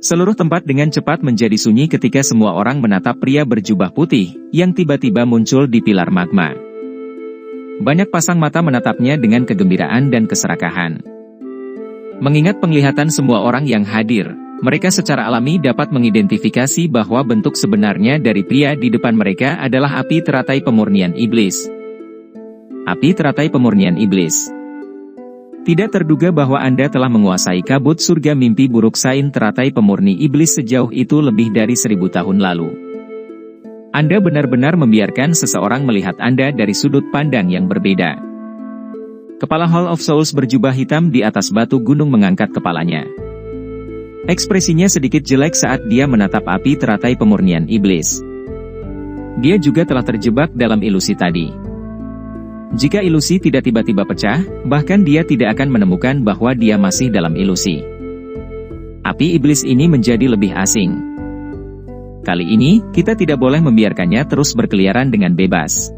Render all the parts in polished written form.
Seluruh tempat dengan cepat menjadi sunyi ketika semua orang menatap pria berjubah putih, yang tiba-tiba muncul di pilar magma. Banyak pasang mata menatapnya dengan kegembiraan dan keserakahan. Mengingat penglihatan semua orang yang hadir, mereka secara alami dapat mengidentifikasi bahwa bentuk sebenarnya dari pria di depan mereka adalah api teratai pemurnian iblis. Api teratai pemurnian iblis. Tidak terduga bahwa Anda telah menguasai kabut surga mimpi buruk Sain teratai pemurni iblis sejauh itu lebih dari 1000 tahun lalu. Anda benar-benar membiarkan seseorang melihat Anda dari sudut pandang yang berbeda. Kepala Hall of Souls berjubah hitam di atas batu gunung mengangkat kepalanya. Ekspresinya sedikit jelek saat dia menatap api teratai pemurnian iblis. Dia juga telah terjebak dalam ilusi tadi. Jika ilusi tidak tiba-tiba pecah, bahkan dia tidak akan menemukan bahwa dia masih dalam ilusi. Api iblis ini menjadi lebih asing. Kali ini, kita tidak boleh membiarkannya terus berkeliaran dengan bebas.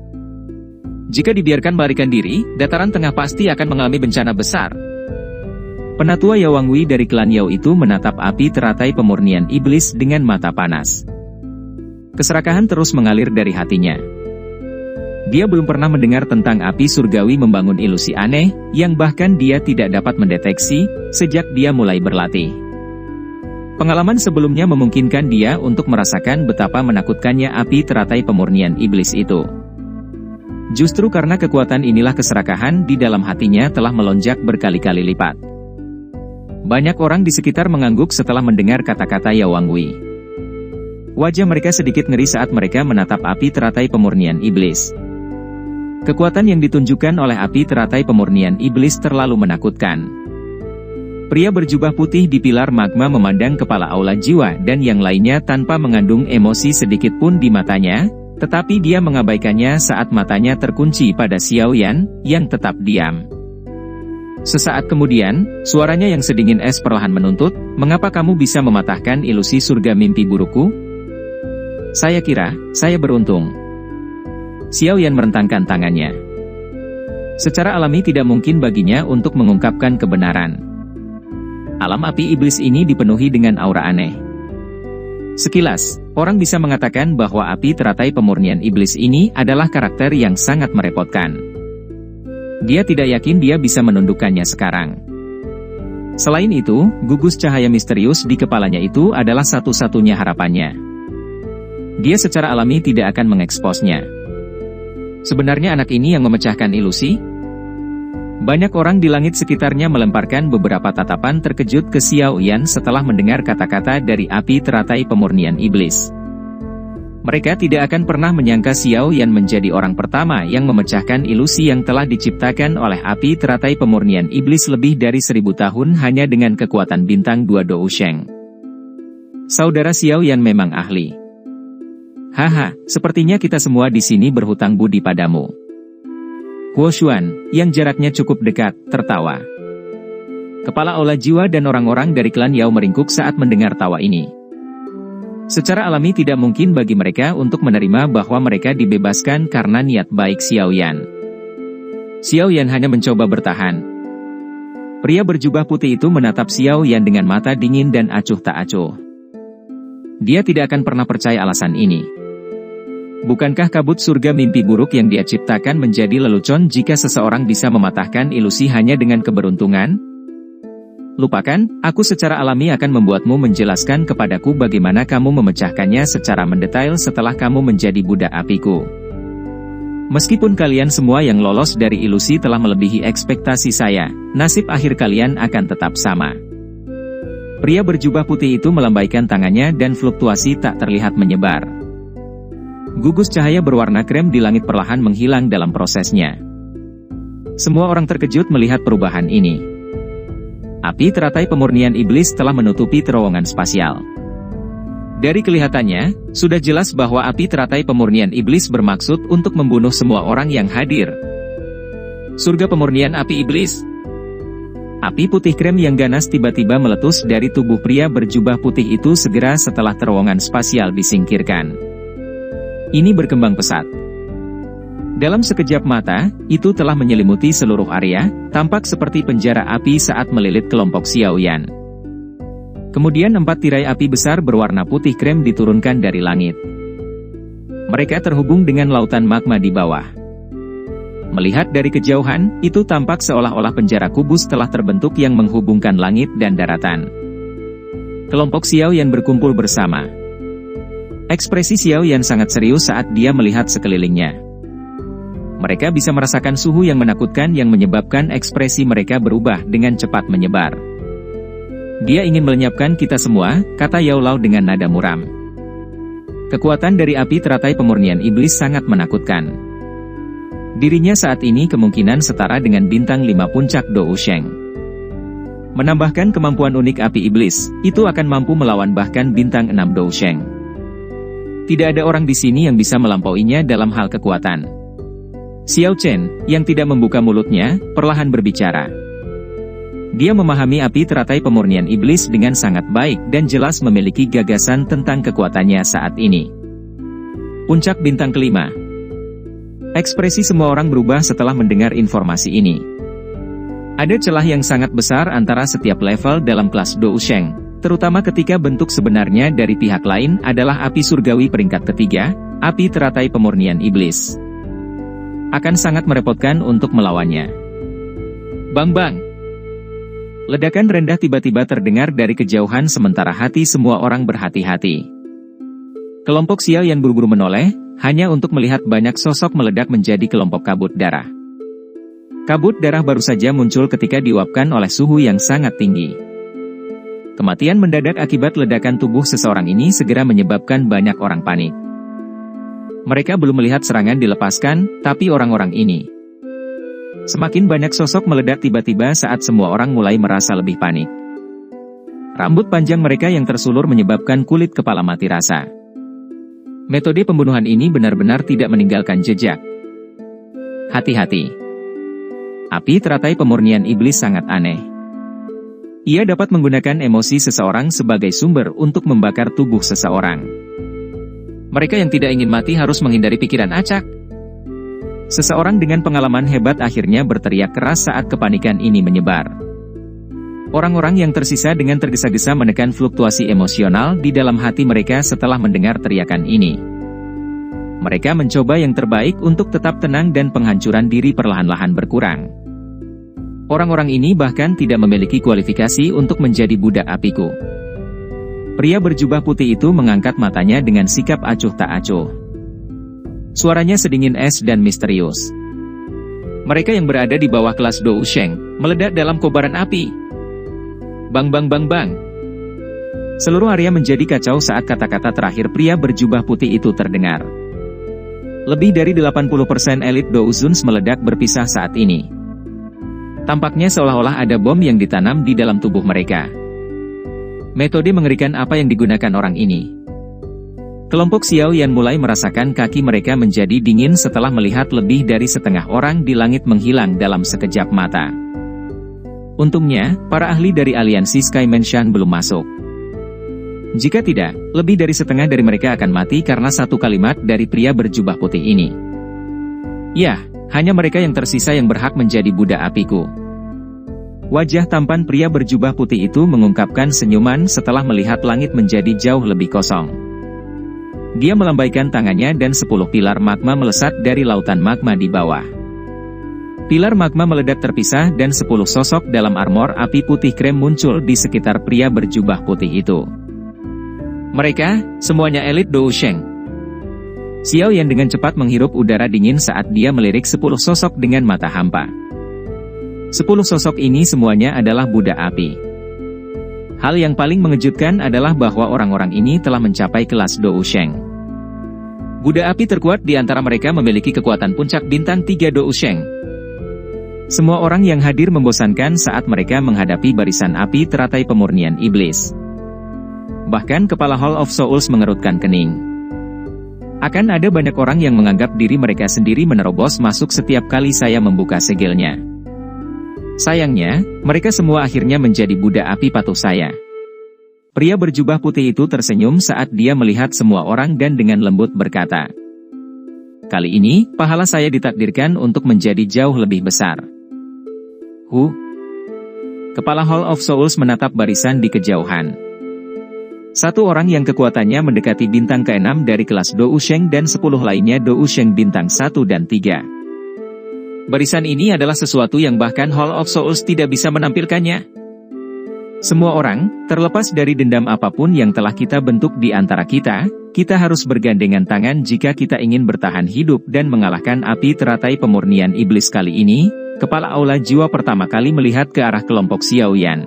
Jika dibiarkan melarikan diri, dataran tengah pasti akan mengalami bencana besar. Penatua Yawangwi dari klan Yao itu menatap api teratai pemurnian iblis dengan mata panas. Keserakahan terus mengalir dari hatinya. Dia belum pernah mendengar tentang api surgawi membangun ilusi aneh, yang bahkan dia tidak dapat mendeteksi, sejak dia mulai berlatih. Pengalaman sebelumnya memungkinkan dia untuk merasakan betapa menakutkannya api teratai pemurnian iblis itu. Justru karena kekuatan inilah keserakahan di dalam hatinya telah melonjak berkali-kali lipat. Banyak orang di sekitar mengangguk setelah mendengar kata-kata Yawangwi. Wajah mereka sedikit ngeri saat mereka menatap api teratai pemurnian iblis. Kekuatan yang ditunjukkan oleh api teratai pemurnian iblis terlalu menakutkan. Pria berjubah putih di pilar magma memandang kepala aula jiwa dan yang lainnya tanpa mengandung emosi sedikit pun di matanya, tetapi dia mengabaikannya saat matanya terkunci pada Xiao Yan, yang tetap diam. Sesaat kemudian, suaranya yang sedingin es perlahan menuntut, "Mengapa kamu bisa mematahkan ilusi surga mimpi burukku? Saya kira, saya beruntung." Xiao Yan merentangkan tangannya. Secara alami tidak mungkin baginya untuk mengungkapkan kebenaran. Alam api iblis ini dipenuhi dengan aura aneh. Sekilas, orang bisa mengatakan bahwa api teratai pemurnian iblis ini adalah karakter yang sangat merepotkan. Dia tidak yakin dia bisa menundukkannya sekarang. Selain itu, gugus cahaya misterius di kepalanya itu adalah satu-satunya harapannya. Dia secara alami tidak akan mengeksposnya. Sebenarnya anak ini yang memecahkan ilusi? Banyak orang di langit sekitarnya melemparkan beberapa tatapan terkejut ke Xiao Yan setelah mendengar kata-kata dari api teratai pemurnian iblis. Mereka tidak akan pernah menyangka Xiao Yan menjadi orang pertama yang memecahkan ilusi yang telah diciptakan oleh api teratai pemurnian iblis lebih dari 1000 tahun hanya dengan kekuatan bintang 2 Dousheng. Saudara Xiao Yan memang ahli. Haha, sepertinya kita semua di sini berhutang budi padamu. Guo Xuan, yang jaraknya cukup dekat, tertawa. Kepala aula jiwa dan orang-orang dari klan Yao meringkuk saat mendengar tawa ini. Secara alami tidak mungkin bagi mereka untuk menerima bahwa mereka dibebaskan karena niat baik Xiao Yan. Xiao Yan hanya mencoba bertahan. Pria berjubah putih itu menatap Xiao Yan dengan mata dingin dan acuh tak acuh. Dia tidak akan pernah percaya alasan ini. Bukankah kabut surga mimpi buruk yang dia ciptakan menjadi lelucon jika seseorang bisa mematahkan ilusi hanya dengan keberuntungan? Lupakan, aku secara alami akan membuatmu menjelaskan kepadaku bagaimana kamu memecahkannya secara mendetail setelah kamu menjadi budak apiku. Meskipun kalian semua yang lolos dari ilusi telah melebihi ekspektasi saya, nasib akhir kalian akan tetap sama. Pria berjubah putih itu melambaikan tangannya dan fluktuasi tak terlihat menyebar. Gugus cahaya berwarna krem di langit perlahan menghilang dalam prosesnya. Semua orang terkejut melihat perubahan ini. Api teratai pemurnian iblis telah menutupi terowongan spasial. Dari kelihatannya, sudah jelas bahwa api teratai pemurnian iblis bermaksud untuk membunuh semua orang yang hadir. Surga pemurnian api iblis. Api putih krem yang ganas tiba-tiba meletus dari tubuh pria berjubah putih itu segera setelah terowongan spasial disingkirkan. Ini berkembang pesat. Dalam sekejap mata, itu telah menyelimuti seluruh area, tampak seperti penjara api saat melilit kelompok Xiao Yan. Kemudian 4 tirai api besar berwarna putih krem diturunkan dari langit. Mereka terhubung dengan lautan magma di bawah. Melihat dari kejauhan, itu tampak seolah-olah penjara kubus telah terbentuk yang menghubungkan langit dan daratan. Kelompok Xiao Yan berkumpul bersama. Ekspresi Xiao Yan sangat serius saat dia melihat sekelilingnya. Mereka bisa merasakan suhu yang menakutkan yang menyebabkan ekspresi mereka berubah dengan cepat menyebar. Dia ingin melenyapkan kita semua, kata Yao Lao dengan nada muram. Kekuatan dari api teratai pemurnian iblis sangat menakutkan. Dirinya saat ini kemungkinan setara dengan bintang 5 puncak Dou Sheng. Menambahkan kemampuan unik api iblis, itu akan mampu melawan bahkan bintang 6 Dou Sheng. Tidak ada orang di sini yang bisa melampauinya dalam hal kekuatan. Xiao Chen, yang tidak membuka mulutnya, perlahan berbicara. Dia memahami api teratai pemurnian iblis dengan sangat baik dan jelas memiliki gagasan tentang kekuatannya saat ini. Puncak bintang kelima. Ekspresi semua orang berubah setelah mendengar informasi ini. Ada celah yang sangat besar antara setiap level dalam kelas Dou Sheng, terutama ketika bentuk sebenarnya dari pihak lain adalah api surgawi peringkat ketiga, api teratai pemurnian iblis. Akan sangat merepotkan untuk melawannya. Bang-bang! Ledakan rendah tiba-tiba terdengar dari kejauhan sementara hati semua orang berhati-hati. Kelompok Xiao Yan buru-buru menoleh, hanya untuk melihat banyak sosok meledak menjadi kelompok kabut darah. Kabut darah baru saja muncul ketika diuapkan oleh suhu yang sangat tinggi. Kematian mendadak akibat ledakan tubuh seseorang ini segera menyebabkan banyak orang panik. Mereka belum melihat serangan dilepaskan, tapi orang-orang ini semakin banyak sosok meledak tiba-tiba saat semua orang mulai merasa lebih panik. Rambut panjang mereka yang tersulur menyebabkan kulit kepala mati rasa. Metode pembunuhan ini benar-benar tidak meninggalkan jejak. Hati-hati. Api teratai pemurnian iblis sangat aneh. Ia dapat menggunakan emosi seseorang sebagai sumber untuk membakar tubuh seseorang. Mereka yang tidak ingin mati harus menghindari pikiran acak. Seseorang dengan pengalaman hebat akhirnya berteriak keras saat kepanikan ini menyebar. Orang-orang yang tersisa dengan tergesa-gesa menekan fluktuasi emosional di dalam hati mereka setelah mendengar teriakan ini. Mereka mencoba yang terbaik untuk tetap tenang dan penghancuran diri perlahan-lahan berkurang. Orang-orang ini bahkan tidak memiliki kualifikasi untuk menjadi budak apiku. Pria berjubah putih itu mengangkat matanya dengan sikap acuh tak acuh. Suaranya sedingin es dan misterius. Mereka yang berada di bawah kelas Dou Sheng, meledak dalam kobaran api. Bang bang bang bang. Seluruh area menjadi kacau saat kata-kata terakhir pria berjubah putih itu terdengar. Lebih dari 80% elit Dou Zuns meledak berpisah saat ini. Tampaknya seolah-olah ada bom yang ditanam di dalam tubuh mereka. Metode mengerikan apa yang digunakan orang ini? Kelompok Xiao Yan mulai merasakan kaki mereka menjadi dingin setelah melihat lebih dari setengah orang di langit menghilang dalam sekejap mata. Untungnya, para ahli dari aliansi Sky Mansion belum masuk. Jika tidak, lebih dari setengah dari mereka akan mati karena satu kalimat dari pria berjubah putih ini. Ya, hanya mereka yang tersisa yang berhak menjadi budak apiku. Wajah tampan pria berjubah putih itu mengungkapkan senyuman setelah melihat langit menjadi jauh lebih kosong. Dia melambaikan tangannya dan 10 pilar magma melesat dari lautan magma di bawah. Pilar magma meledak terpisah dan 10 sosok dalam armor api putih krem muncul di sekitar pria berjubah putih itu. Mereka, semuanya elit Dou Sheng. Xiao Yan dengan cepat menghirup udara dingin saat dia melirik 10 sosok dengan mata hampa. 10 sosok ini semuanya adalah budak api. Hal yang paling mengejutkan adalah bahwa orang-orang ini telah mencapai kelas Dou Sheng. Budak api terkuat di antara mereka memiliki kekuatan puncak bintang 3 Dou Sheng. Semua orang yang hadir membosankan saat mereka menghadapi barisan api teratai pemurnian iblis. Bahkan kepala Hall of Souls mengerutkan kening. Akan ada banyak orang yang menganggap diri mereka sendiri menerobos masuk setiap kali saya membuka segelnya. Sayangnya, mereka semua akhirnya menjadi budak api patuh saya. Pria berjubah putih itu tersenyum saat dia melihat semua orang dan dengan lembut berkata, "Kali ini, pahala saya ditakdirkan untuk menjadi jauh lebih besar." Kepala Hall of Souls menatap barisan di kejauhan. Satu orang yang kekuatannya mendekati bintang ke-6 dari kelas Dou Sheng dan 10 lainnya Dou Sheng bintang 1 dan 3. Barisan ini adalah sesuatu yang bahkan Hall of Souls tidak bisa menampilkannya. Semua orang, terlepas dari dendam apapun yang telah kita bentuk di antara kita harus bergandengan tangan jika kita ingin bertahan hidup dan mengalahkan api teratai pemurnian iblis kali ini. Kepala Aula Jiwa pertama kali melihat ke arah kelompok Xiao Yan.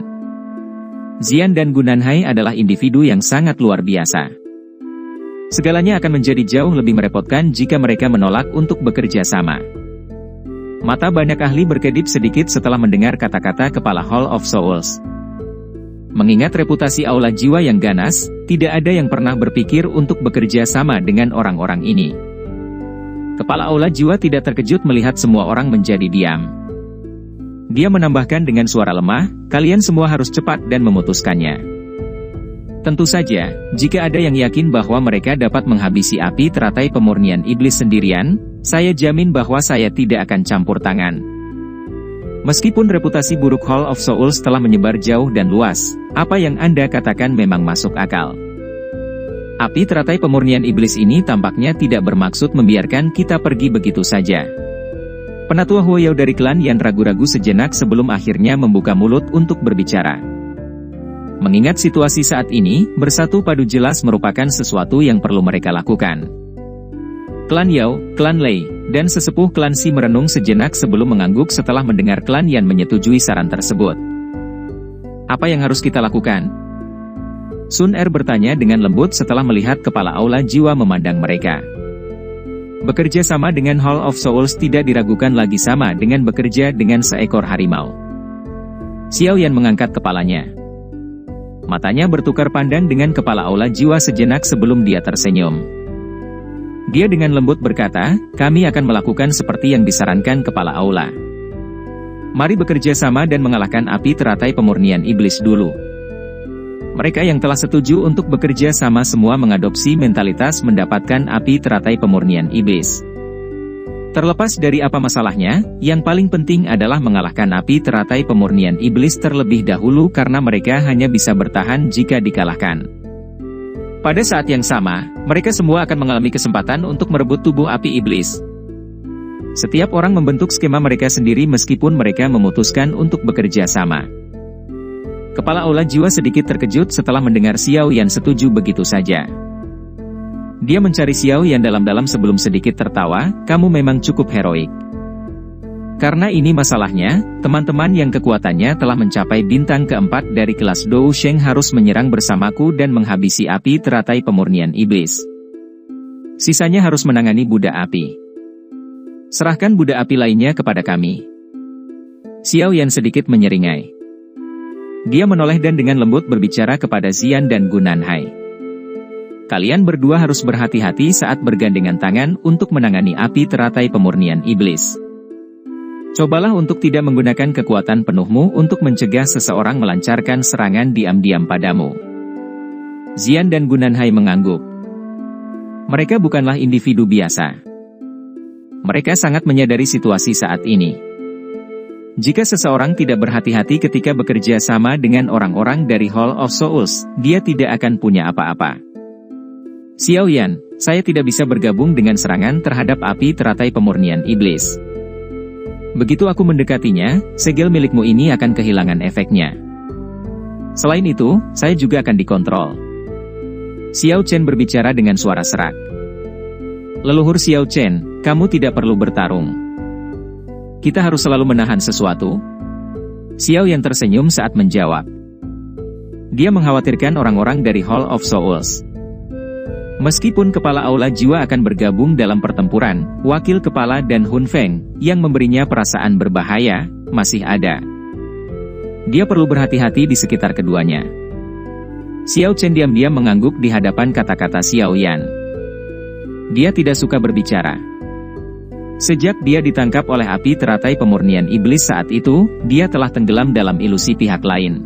Xian dan Gunanhai adalah individu yang sangat luar biasa. Segalanya akan menjadi jauh lebih merepotkan jika mereka menolak untuk bekerja sama. Mata banyak ahli berkedip sedikit setelah mendengar kata-kata kepala Hall of Souls. Mengingat reputasi Aula Jiwa yang ganas, tidak ada yang pernah berpikir untuk bekerja sama dengan orang-orang ini. Kepala Aula Jiwa tidak terkejut melihat semua orang menjadi diam. Dia menambahkan dengan suara lemah, kalian semua harus cepat dan memutuskannya. Tentu saja, jika ada yang yakin bahwa mereka dapat menghabisi api teratai pemurnian iblis sendirian, saya jamin bahwa saya tidak akan campur tangan. Meskipun reputasi buruk Hall of Souls telah menyebar jauh dan luas, apa yang Anda katakan memang masuk akal. Api teratai pemurnian iblis ini tampaknya tidak bermaksud membiarkan kita pergi begitu saja. Penatua Huayao dari klan Yan ragu-ragu sejenak sebelum akhirnya membuka mulut untuk berbicara. Mengingat situasi saat ini, bersatu padu jelas merupakan sesuatu yang perlu mereka lakukan. Klan Yao, klan Lei, dan sesepuh klan Si merenung sejenak sebelum mengangguk setelah mendengar klan Yan menyetujui saran tersebut. Apa yang harus kita lakukan? Sun Er bertanya dengan lembut setelah melihat kepala Aula Jiwa memandang mereka. Bekerja sama dengan Hall of Souls tidak diragukan lagi sama dengan bekerja dengan seekor harimau. Xiao Yan mengangkat kepalanya. Matanya bertukar pandang dengan kepala Aula Jiwa sejenak sebelum dia tersenyum. Dia dengan lembut berkata, kami akan melakukan seperti yang disarankan kepala Aula. Mari bekerja sama dan mengalahkan api teratai pemurnian iblis dulu. Mereka yang telah setuju untuk bekerja sama semua mengadopsi mentalitas mendapatkan api teratai pemurnian iblis. Terlepas dari apa masalahnya, yang paling penting adalah mengalahkan api teratai pemurnian iblis terlebih dahulu karena mereka hanya bisa bertahan jika dikalahkan. Pada saat yang sama, mereka semua akan mengalami kesempatan untuk merebut tubuh api iblis. Setiap orang membentuk skema mereka sendiri meskipun mereka memutuskan untuk bekerja sama. Kepala Aula Jiwa sedikit terkejut setelah mendengar Xiao Yan setuju begitu saja. Dia mencari Xiao Yan dalam-dalam sebelum sedikit tertawa, kamu memang cukup heroik. Karena ini masalahnya, teman-teman yang kekuatannya telah mencapai bintang keempat dari kelas Dou Sheng harus menyerang bersamaku dan menghabisi api teratai pemurnian iblis. Sisanya harus menangani Buddha api. Serahkan Buddha api lainnya kepada kami. Xiao Yan sedikit menyeringai. Dia menoleh dan dengan lembut berbicara kepada Xian dan Gunanhai. Kalian berdua harus berhati-hati saat bergandengan tangan untuk menangani api teratai pemurnian iblis. Cobalah untuk tidak menggunakan kekuatan penuhmu untuk mencegah seseorang melancarkan serangan diam-diam padamu. Xian dan Gunanhai mengangguk. Mereka bukanlah individu biasa. Mereka sangat menyadari situasi saat ini. Jika seseorang tidak berhati-hati ketika bekerja sama dengan orang-orang dari Hall of Souls, dia tidak akan punya apa-apa. Xiao Yan, saya tidak bisa bergabung dengan serangan terhadap api teratai pemurnian iblis. Begitu aku mendekatinya, segel milikmu ini akan kehilangan efeknya. Selain itu, saya juga akan dikontrol. Xiao Chen berbicara dengan suara serak. Leluhur Xiao Chen, kamu tidak perlu bertarung. Kita harus selalu menahan sesuatu. Xiao Yan tersenyum saat menjawab. Dia mengkhawatirkan orang-orang dari Hall of Souls. Meskipun kepala Aula Jiwa akan bergabung dalam pertempuran, wakil kepala dan Hun Feng, yang memberinya perasaan berbahaya, masih ada. Dia perlu berhati-hati di sekitar keduanya. Xiao Chen diam-diam mengangguk di hadapan kata-kata Xiao Yan. Dia tidak suka berbicara. Sejak dia ditangkap oleh api teratai pemurnian iblis saat itu, dia telah tenggelam dalam ilusi pihak lain.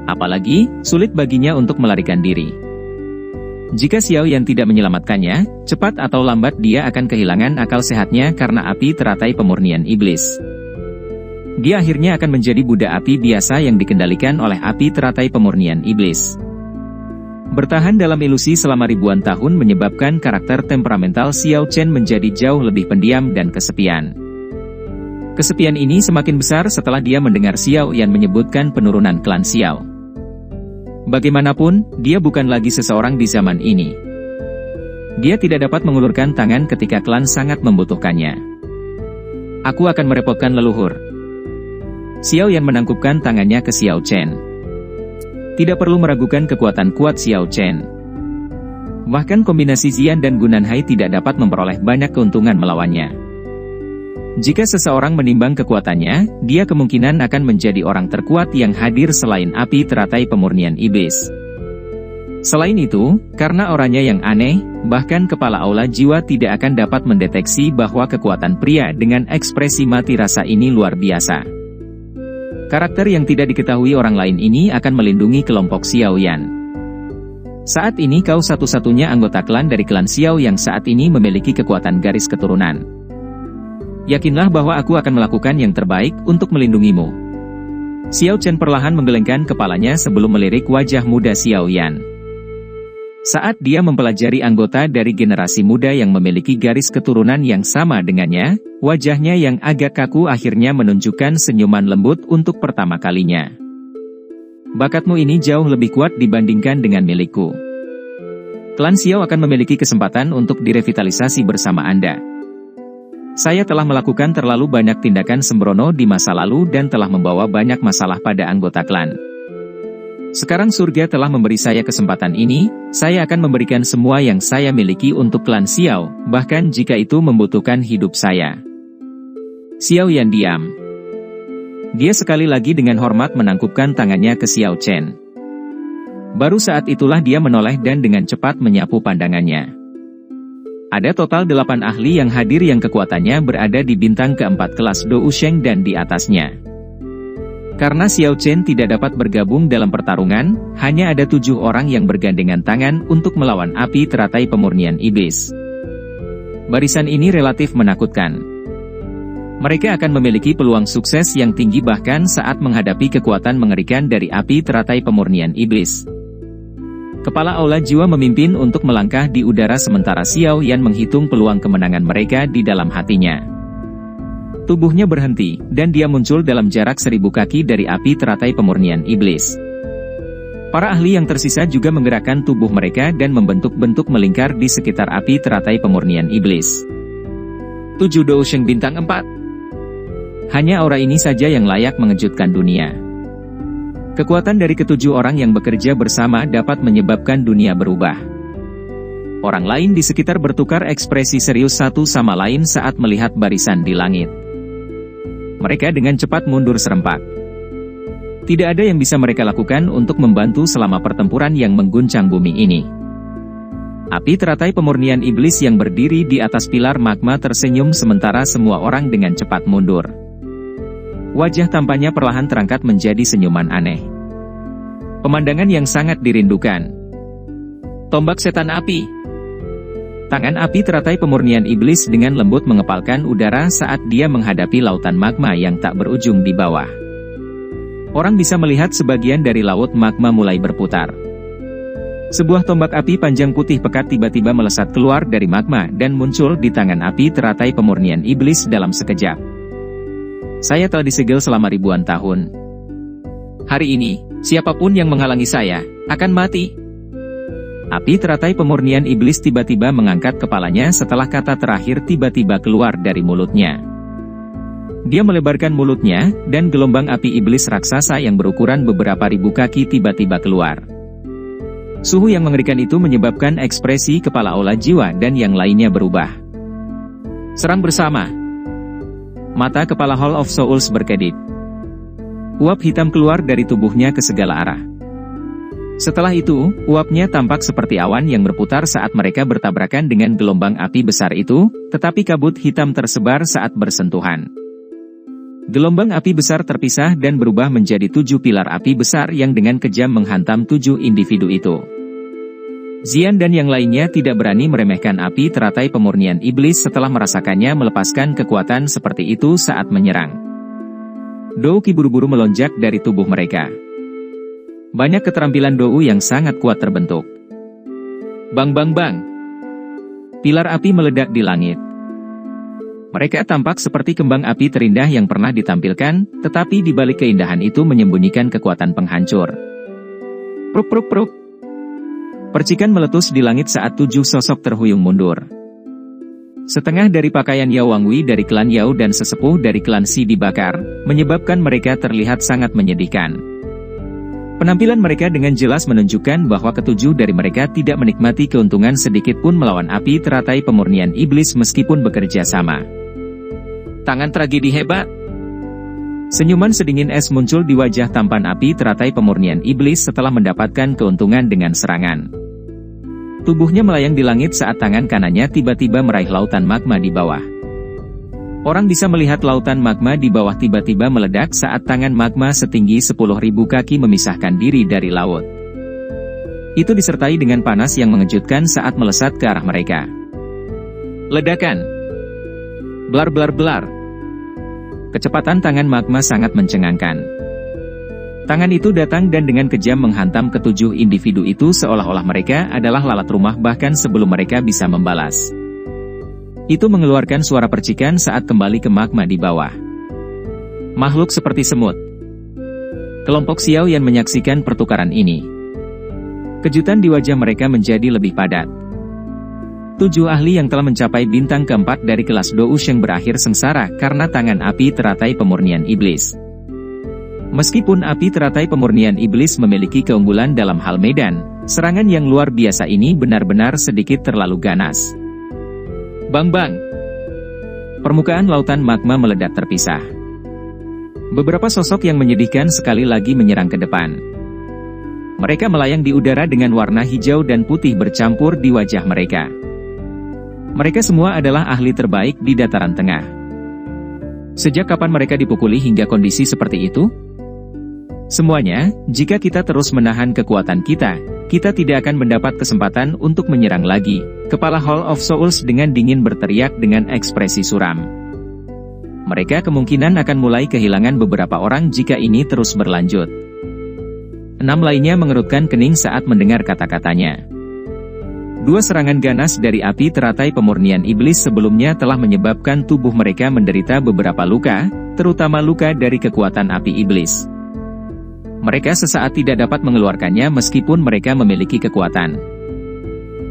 Apalagi, sulit baginya untuk melarikan diri. Jika Xiao Yan tidak menyelamatkannya, cepat atau lambat dia akan kehilangan akal sehatnya karena api teratai pemurnian iblis. Dia akhirnya akan menjadi Buddha api biasa yang dikendalikan oleh api teratai pemurnian iblis. Bertahan dalam ilusi selama ribuan tahun menyebabkan karakter temperamental Xiao Chen menjadi jauh lebih pendiam dan kesepian. Kesepian ini semakin besar setelah dia mendengar Xiao Yan menyebutkan penurunan klan Xiao. Bagaimanapun, dia bukan lagi seseorang di zaman ini. Dia tidak dapat mengulurkan tangan ketika klan sangat membutuhkannya. Aku akan merepotkan leluhur. Xiao Yan menangkupkan tangannya ke Xiao Chen. Tidak perlu meragukan kekuatan kuat Xiao Chen. Bahkan kombinasi Xian dan Gunanhai tidak dapat memperoleh banyak keuntungan melawannya. Jika seseorang menimbang kekuatannya, dia kemungkinan akan menjadi orang terkuat yang hadir selain api teratai pemurnian iblis. Selain itu, karena orangnya yang aneh, bahkan kepala aula jiwa tidak akan dapat mendeteksi bahwa kekuatan pria dengan ekspresi mati rasa ini luar biasa. Karakter yang tidak diketahui orang lain ini akan melindungi kelompok Xiao Yan. Saat ini kau satu-satunya anggota klan dari klan Xiao yang saat ini memiliki kekuatan garis keturunan. Yakinlah bahwa aku akan melakukan yang terbaik untuk melindungimu. Xiao Chen perlahan menggelengkan kepalanya sebelum melirik wajah muda Xiao Yan. Saat dia mempelajari anggota dari generasi muda yang memiliki garis keturunan yang sama dengannya, wajahnya yang agak kaku akhirnya menunjukkan senyuman lembut untuk pertama kalinya. Bakatmu ini jauh lebih kuat dibandingkan dengan milikku. Klan Xiao akan memiliki kesempatan untuk direvitalisasi bersama Anda. Saya telah melakukan terlalu banyak tindakan sembrono di masa lalu dan telah membawa banyak masalah pada anggota klan. Sekarang surga telah memberi saya kesempatan ini, saya akan memberikan semua yang saya miliki untuk klan Xiao, bahkan jika itu membutuhkan hidup saya. Xiao Yan diam. Dia sekali lagi dengan hormat menangkupkan tangannya ke Xiao Chen. Baru saat itulah dia menoleh dan dengan cepat menyapu pandangannya. Ada total 8 ahli yang hadir yang kekuatannya berada di bintang keempat kelas Dou Sheng dan di atasnya. Karena Xiao Chen tidak dapat bergabung dalam pertarungan, hanya ada 7 orang yang bergandengan tangan untuk melawan api teratai pemurnian iblis. Barisan ini relatif menakutkan. Mereka akan memiliki peluang sukses yang tinggi bahkan saat menghadapi kekuatan mengerikan dari api teratai pemurnian iblis. Kepala aula jiwa memimpin untuk melangkah di udara sementara Xiao Yan menghitung peluang kemenangan mereka di dalam hatinya. Tubuhnya berhenti, dan dia muncul dalam jarak 1000 kaki dari api teratai pemurnian iblis. Para ahli yang tersisa juga menggerakkan tubuh mereka dan membentuk-bentuk melingkar di sekitar api teratai pemurnian iblis. 7 Dou Sheng bintang 4. Hanya aura ini saja yang layak mengejutkan dunia. Kekuatan dari ketujuh orang yang bekerja bersama dapat menyebabkan dunia berubah. Orang lain di sekitar bertukar ekspresi serius satu sama lain saat melihat barisan di langit. Mereka dengan cepat mundur serempak. Tidak ada yang bisa mereka lakukan untuk membantu selama pertempuran yang mengguncang bumi ini. Api teratai pemurnian iblis yang berdiri di atas pilar magma tersenyum sementara semua orang dengan cepat mundur. Wajah tampannya perlahan terangkat menjadi senyuman aneh. Pemandangan yang sangat dirindukan. Tombak setan api. Tangan api teratai pemurnian iblis dengan lembut mengepalkan udara saat dia menghadapi lautan magma yang tak berujung di bawah. Orang bisa melihat sebagian dari laut magma mulai berputar. Sebuah tombak api panjang putih pekat tiba-tiba melesat keluar dari magma dan muncul di tangan api teratai pemurnian iblis dalam sekejap. Saya telah disegel selama ribuan tahun. Hari ini, siapapun yang menghalangi saya, akan mati. Api teratai pemurnian iblis tiba-tiba mengangkat kepalanya setelah kata terakhir tiba-tiba keluar dari mulutnya. Dia melebarkan mulutnya, dan gelombang api iblis raksasa yang berukuran beberapa ribu kaki tiba-tiba keluar. Suhu yang mengerikan itu menyebabkan ekspresi kepala aula jiwa dan yang lainnya berubah. Serang bersama. Mata kepala Hall of Souls berkedip. Uap hitam keluar dari tubuhnya ke segala arah. Setelah itu, uapnya tampak seperti awan yang berputar saat mereka bertabrakan dengan gelombang api besar itu, tetapi kabut hitam tersebar saat bersentuhan. Gelombang api besar terpisah dan berubah menjadi 7 pilar api besar yang dengan kejam menghantam 7 individu itu. Xian dan yang lainnya tidak berani meremehkan api teratai pemurnian iblis setelah merasakannya melepaskan kekuatan seperti itu saat menyerang. Dou Qi buru-buru melonjak dari tubuh mereka. Banyak keterampilan Dou yang sangat kuat terbentuk. Bang bang bang. Pilar api meledak di langit. Mereka tampak seperti kembang api terindah yang pernah ditampilkan, tetapi di balik keindahan itu menyembunyikan kekuatan penghancur. Pruk pruk pruk. Percikan meletus di langit saat 7 sosok terhuyung mundur. Setengah dari pakaian Yao Wangwi dari klan Yao dan sesepuh dari klan Si dibakar, menyebabkan mereka terlihat sangat menyedihkan. Penampilan mereka dengan jelas menunjukkan bahwa ketujuh dari mereka tidak menikmati keuntungan sedikit pun melawan api teratai pemurnian iblis meskipun bekerja sama. Tangan tragedi hebat. Senyuman sedingin es muncul di wajah tampan api teratai pemurnian iblis setelah mendapatkan keuntungan dengan serangan. Tubuhnya melayang di langit saat tangan kanannya tiba-tiba meraih lautan magma di bawah. Orang bisa melihat lautan magma di bawah tiba-tiba meledak saat tangan magma setinggi 10.000 kaki memisahkan diri dari laut. Itu disertai dengan panas yang mengejutkan saat melesat ke arah mereka. Ledakan. Blar blar blar. Kecepatan tangan magma sangat mencengangkan. Tangan itu datang dan dengan kejam menghantam ketujuh individu itu seolah-olah mereka adalah lalat rumah bahkan sebelum mereka bisa membalas. Itu mengeluarkan suara percikan saat kembali ke magma di bawah. Makhluk seperti semut. Kelompok Xiao Yan menyaksikan pertukaran ini. Kejutan di wajah mereka menjadi lebih padat. 7 ahli yang telah mencapai bintang keempat dari kelas Dou Sheng berakhir sengsara karena tangan api teratai pemurnian iblis. Meskipun api teratai pemurnian iblis memiliki keunggulan dalam hal medan, serangan yang luar biasa ini benar-benar sedikit terlalu ganas. Bang bang. Permukaan lautan magma meledak terpisah. Beberapa sosok yang menyedihkan sekali lagi menyerang ke depan. Mereka melayang di udara dengan warna hijau dan putih bercampur di wajah mereka. Mereka semua adalah ahli terbaik di dataran tengah. Sejak kapan mereka dipukuli hingga kondisi seperti itu? Semuanya, jika kita terus menahan kekuatan kita tidak akan mendapat kesempatan untuk menyerang lagi. Kepala Hall of Souls dengan dingin berteriak dengan ekspresi suram. Mereka kemungkinan akan mulai kehilangan beberapa orang jika ini terus berlanjut. 6 lainnya mengerutkan kening saat mendengar kata-katanya. 2 serangan ganas dari api teratai pemurnian iblis sebelumnya telah menyebabkan tubuh mereka menderita beberapa luka, terutama luka dari kekuatan api iblis. Mereka sesaat tidak dapat mengeluarkannya meskipun mereka memiliki kekuatan.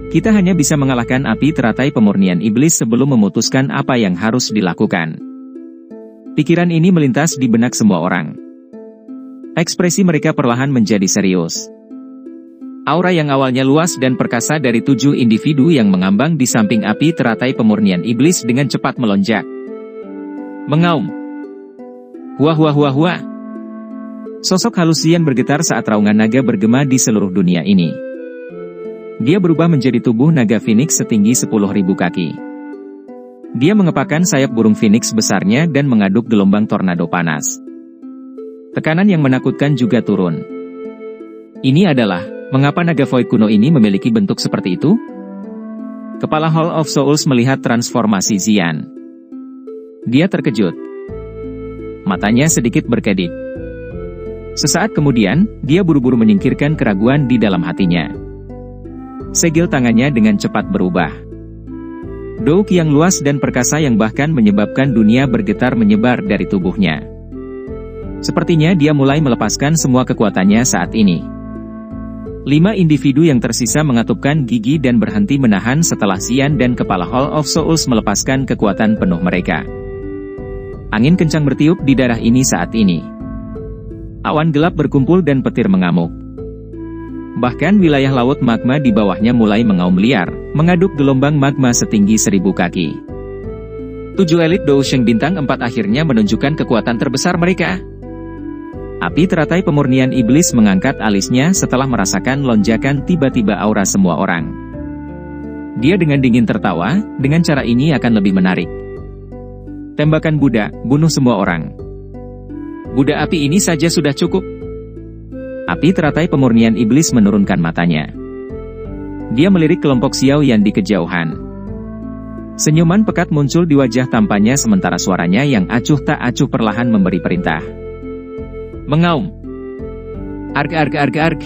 Kita hanya bisa mengalahkan api teratai pemurnian iblis sebelum memutuskan apa yang harus dilakukan. Pikiran ini melintas di benak semua orang. Ekspresi mereka perlahan menjadi serius. Aura yang awalnya luas dan perkasa dari 7 individu yang mengambang di samping api teratai pemurnian iblis dengan cepat melonjak. Mengaum. Huah huah huah huah. Sosok halusian bergetar saat raungan naga bergema di seluruh dunia ini. Dia berubah menjadi tubuh naga Phoenix setinggi 10.000 kaki. Dia mengepakkan sayap burung Phoenix besarnya dan mengaduk gelombang tornado panas. Tekanan yang menakutkan juga turun. Ini adalah, mengapa naga Void kuno ini memiliki bentuk seperti itu? Kepala Hall of Souls melihat transformasi Xian. Dia terkejut. Matanya sedikit berkedip. Sesaat kemudian, dia buru-buru menyingkirkan keraguan di dalam hatinya. Segel tangannya dengan cepat berubah. Douk yang luas dan perkasa yang bahkan menyebabkan dunia bergetar menyebar dari tubuhnya. Sepertinya dia mulai melepaskan semua kekuatannya saat ini. 5 individu yang tersisa mengatupkan gigi dan berhenti menahan setelah Xian dan kepala Hall of Souls melepaskan kekuatan penuh mereka. Angin kencang bertiup di daerah ini saat ini. Awan gelap berkumpul dan petir mengamuk. Bahkan wilayah laut magma di bawahnya mulai mengaum liar, mengaduk gelombang magma setinggi 1000 kaki. 7 elit Dou Sheng bintang 4 akhirnya menunjukkan kekuatan terbesar mereka. Api teratai pemurnian iblis mengangkat alisnya setelah merasakan lonjakan tiba-tiba aura semua orang. Dia dengan dingin tertawa, dengan cara ini akan lebih menarik. Tembakan Buddha, bunuh semua orang. Buddha api ini saja sudah cukup. Api teratai pemurnian iblis menurunkan matanya. Dia melirik kelompok Xiao Yan di kejauhan. Senyuman pekat muncul di wajah tampannya sementara suaranya yang acuh tak acuh perlahan memberi perintah. Mengaum. Arg arg arg arg.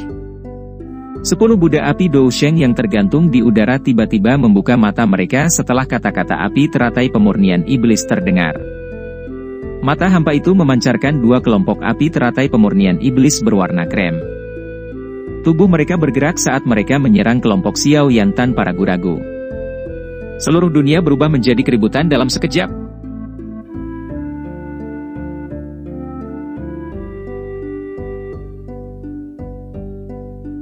10 Buddha api Dousheng yang tergantung di udara tiba-tiba membuka mata mereka setelah kata-kata api teratai pemurnian iblis terdengar. Mata hampa itu memancarkan 2 kelompok api teratai pemurnian iblis berwarna krem. Tubuh mereka bergerak saat mereka menyerang kelompok Xiao Yan tanpa ragu-ragu. Seluruh dunia berubah menjadi keributan dalam sekejap.